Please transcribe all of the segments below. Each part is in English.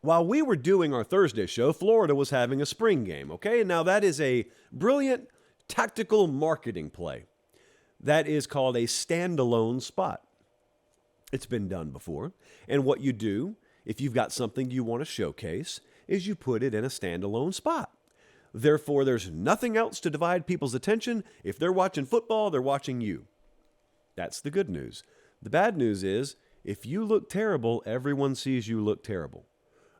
while we were doing our Thursday show, Florida was having a spring game, okay? Now, that is a brilliant tactical marketing play. That is called a standalone spot. It's been done before. And what you do, if you've got something you want to showcase, is you put it in a standalone spot. Therefore, there's nothing else to divide people's attention. If they're watching football, they're watching you. That's the good news. The bad news is, if you look terrible, everyone sees you look terrible.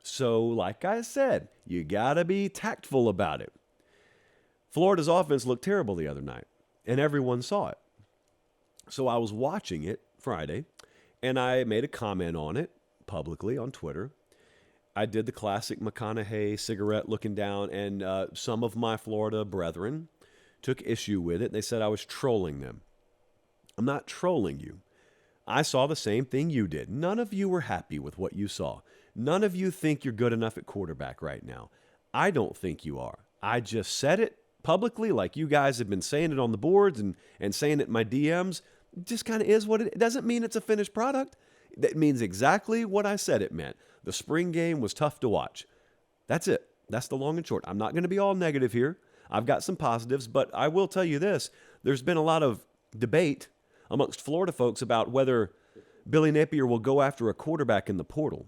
So, like I said, you got to be tactful about it. Florida's offense looked terrible the other night, and everyone saw it. So I was watching it Friday, and I made a comment on it publicly on Twitter. I did the classic McConaughey cigarette looking down, and some of my Florida brethren took issue with it. They said I was trolling them. I'm not trolling you. I saw the same thing you did. None of you were happy with what you saw. None of you think you're good enough at quarterback right now. I don't think you are. I just said it publicly, like you guys have been saying it on the boards and saying it in my DMs. It just kind of is what it doesn't mean it's a finished product. That means exactly what I said it meant. The spring game was tough to watch. That's it. That's the long and short. I'm not going to be all negative here. I've got some positives, but I will tell you this. There's been a lot of debate amongst Florida folks about whether Billy Napier will go after a quarterback in the portal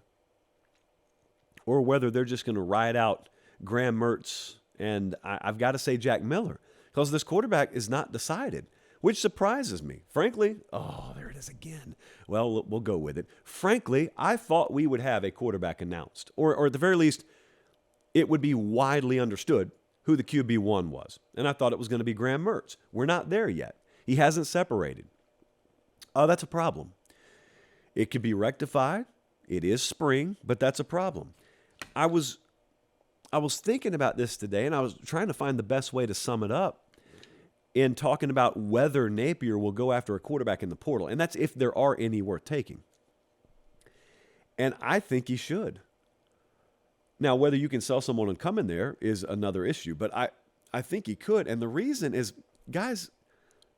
or whether they're just going to ride out Graham Mertz and I've got to say Jack Miller, because this quarterback is not decided, which surprises me. Frankly, there it is again. Well, we'll go with it. Frankly, I thought we would have a quarterback announced, or at the very least, it would be widely understood who the QB1 was. And I thought it was going to be Graham Mertz. We're not there yet. He hasn't separated. That's a problem. It could be rectified. It is spring, but that's a problem. I was thinking about this today, and I was trying to find the best way to sum it up in talking about whether Napier will go after a quarterback in the portal, and that's if there are any worth taking. And I think he should. Now, whether you can sell someone and come in there is another issue, but I think he could, and the reason is, guys,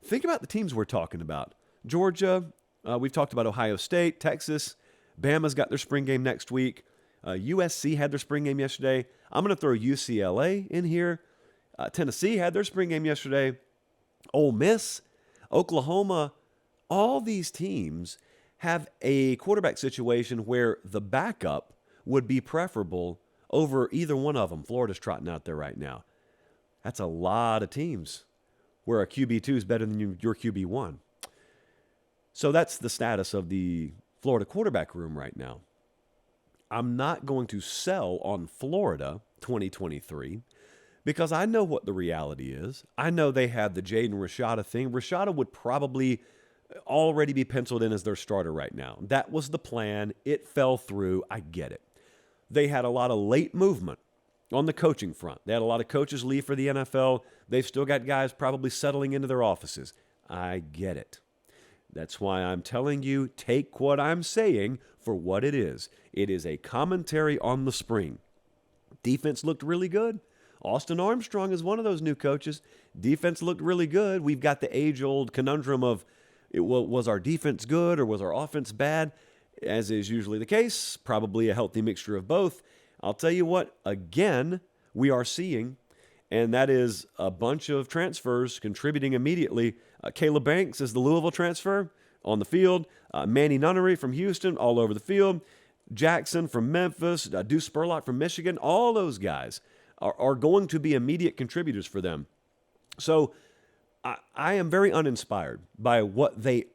think about the teams we're talking about. Georgia, we've talked about Ohio State, Texas, Bama's got their spring game next week. USC had their spring game yesterday. I'm going to throw UCLA in here. Tennessee had their spring game yesterday. Ole Miss, Oklahoma, all these teams have a quarterback situation where the backup would be preferable over either one of them. Florida's trotting out there right now. That's a lot of teams where a QB2 is better than your QB1. So that's the status of the Florida quarterback room right now. I'm not going to sell on Florida 2023 because I know what the reality is. I know they had the Jaden Rashada thing. Rashada would probably already be penciled in as their starter right now. That was the plan. It fell through. I get it. They had a lot of late movement on the coaching front. They had a lot of coaches leave for the NFL. They've still got guys probably settling into their offices. I get it. That's why I'm telling you, take what I'm saying for what it is. It is a commentary on the spring. Defense looked really good. Austin Armstrong is one of those new coaches. Defense looked really good. We've got the age-old conundrum of, was our defense good or was our offense bad? As is usually the case, probably a healthy mixture of both. I'll tell you what, again, we are seeing, and that is a bunch of transfers contributing immediately. Caleb Banks is the Louisville transfer on the field. Manny Nunnery from Houston, all over the field. Jackson from Memphis. Deuce Spurlock from Michigan. All those guys are going to be immediate contributors for them. So I am very uninspired by what they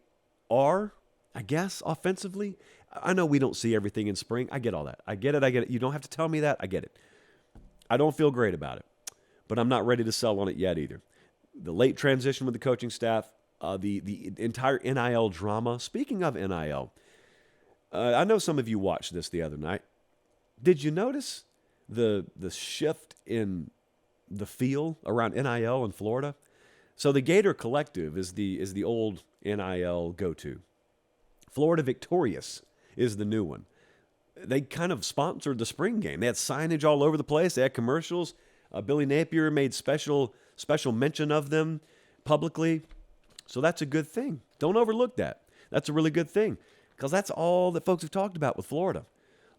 are, I guess, offensively. I know we don't see everything in spring. I get all that. I get it. You don't have to tell me that. I get it. I don't feel great about it, but I'm not ready to sell on it yet either. The late transition with the coaching staff, the entire NIL drama. Speaking of NIL, I know some of you watched this the other night. Did you notice the shift in the feel around NIL in Florida? So the Gator Collective is the old NIL go-to. Florida Victorious is the new one. They kind of sponsored the spring game. They had signage all over the place. They had commercials. Billy Napier made special mention of them publicly. So that's a good thing. Don't overlook that. That's a really good thing because that's all that folks have talked about with Florida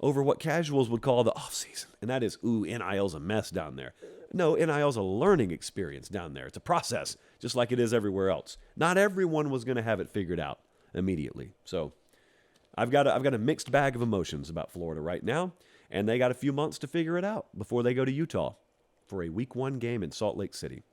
over what casuals would call the offseason. And that is, NIL's a mess down there. No, NIL's a learning experience down there. It's a process, just like it is everywhere else. Not everyone was going to have it figured out immediately. So I've got a mixed bag of emotions about Florida right now, and they got a few months to figure it out before they go to Utah for a Week 1 game in Salt Lake City.